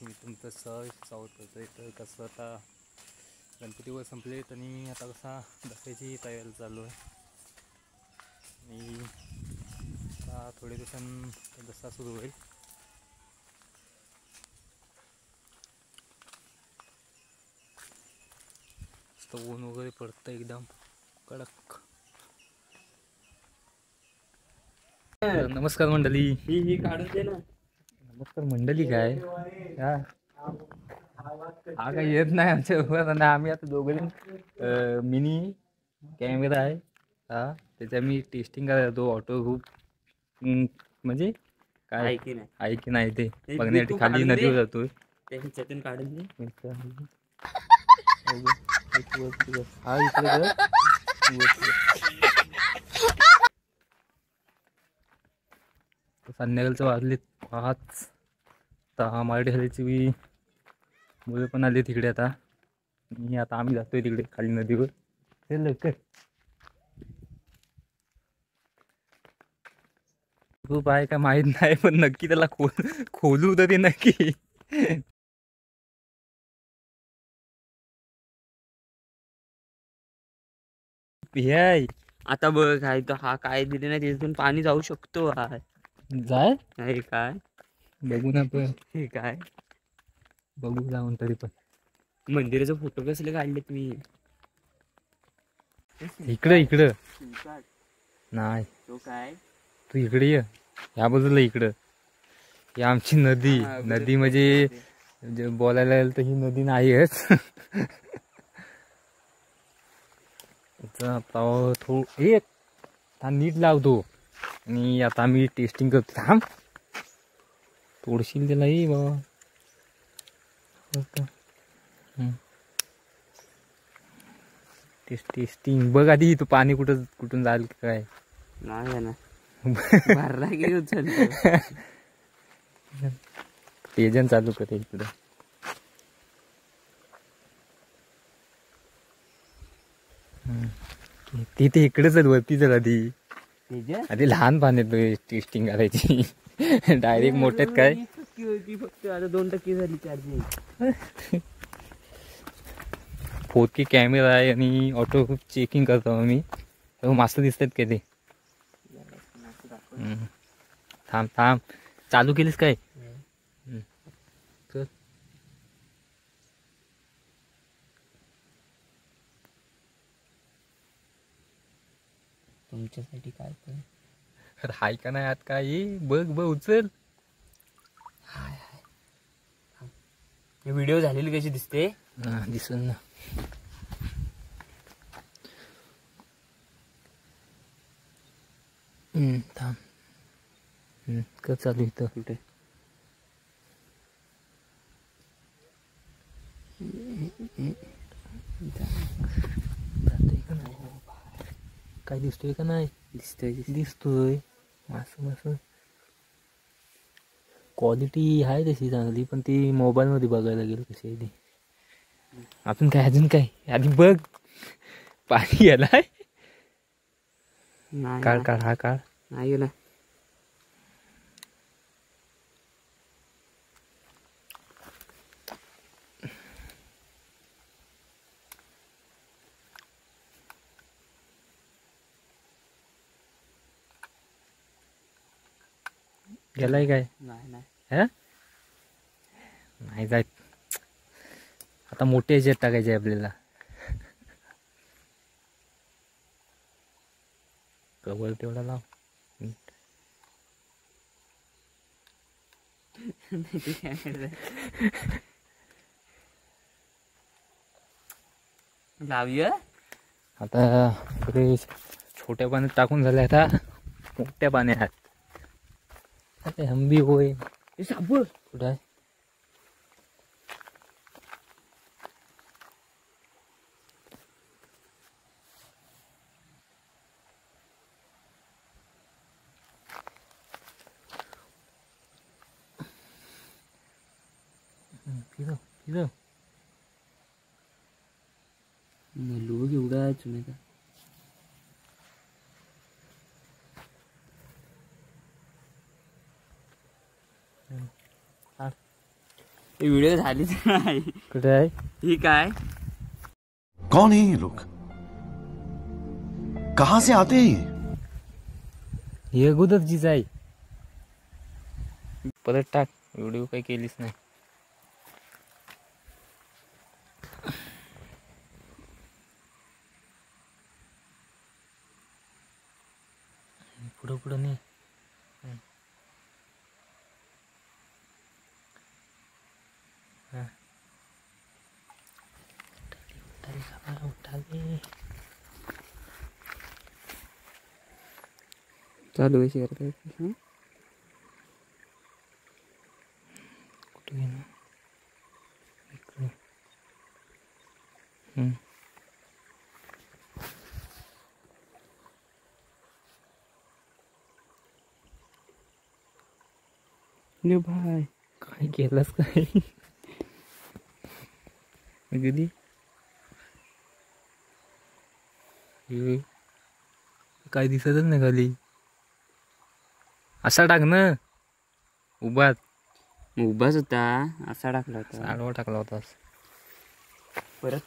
मी तुमचं सहज स्वागत करतो आहे. तर कसं आता गणपतीवर संपलेत आणि आता कसा दसऱ्याची तयारी चालू आहे आणि आता थोडे दिवसांनी दसरा सुरू होईल. तर ऊन वगैरे पडतं एकदम कडक. नमस्कार मंडळी. ही काढून दे ना. नमस्कार मंडळी. काय हा काही येत नाही आमच्या. आम्ही आता दोघे मिनी कॅमेरा आहे हा, त्याच्या मी टेस्टिंग करायला ऑटो खूप म्हणजे काय आहे की नाही ते बघण्यासाठी खाली नदीवर जातोय. त्याच्यातून काढून दे. हा इकडे संध्याकाळचं वाजले 5. तर मराठी शाळेची बी मुलं पण आली तिकडे. आता आम्ही जातोय तिकडे खाली नदीवर. ते लवकर खूप आहे का माहित नाही, पण नक्की त्याला खोलू तर ते नक्की. हे आता बघ आहे तो हा काय दिले नाही त्याच्यातून पाणी जाऊ शकतो. जाय नाही काय बघू ना पण. हे काय बघू जाऊन तरी पण मंदिराचे फोटो कसले काढले तुम्ही. इकडं नाही तो काय तू इकडे ये. या बाजूला इकडं ही आमची नदी. नदी म्हणजे बोलायला गेलं तर ही नदी नाहीच. एक नीट लावतो आणि आता मी टेस्टिंग करतो. थांब तोडशील त्याला ये बाबा. टेस्टिंग बघ आधी. तू पाणी कुठून जाईल काय नाही ना. भरला की उचलतो. पेजन चालू करे इकडं. तिथे इकडेच वरती चल आधी लहान पाण्यात टेस्टिंग करायची. डायरेक्ट मोठ्यात काय फक्त आता 2% झाली चार्जिंग. 4K कॅमेरा आहे आणि ऑटो खूप चेकिंग करतो मी. मस्त दिसतात का ते. थांब चालू केलीस काय. तुमच्यासाठी काय पण हाय का नाही आत काय. बघ उचल. व्हिडिओ झालेली कशी दिसते. दिसून ना. थांब का चालू इथं कुठे. काय दिसतोय का नाही. दिसतोय असं क्वालिटी आहे तशी चांगली, पण ती मोबाईल मध्ये बघायला गेलं कशी आहे ती. आपण काय अजून काय आधी बघ. पाणी गेलाय. काढ हा काढ. नाही गेला. गेलाय काय. नाही नाही जात. आता मोठे ह्याच्यात टाकायचे आपल्याला. कवर तेवढा लाव. लावूया आता सगळे छोट्या पाण्यात टाकून झाले. आता मोठ्या पाण्यात आता हंबी होय. कुठं आहे. फिरव लोक एवढा चुने का. व्हिडिओ झालीच नाही. कुठे आहे? ही काय कौन है ये लोग? कहां से आते हैं ये? हे अगोदरचीच आहे. परत टाक. व्हिडिओ काही केलीच नाही. पुढं पुढं नाही. चालू आहे शेअर करायचं. कुठे गेला? इकडे. भाई काय केलंस काय? कधी काय दिसतच नाही खाली. असा टाक ना. उभाच उभाच होता असा टाकला होता. आडवा टाकला होतास. परत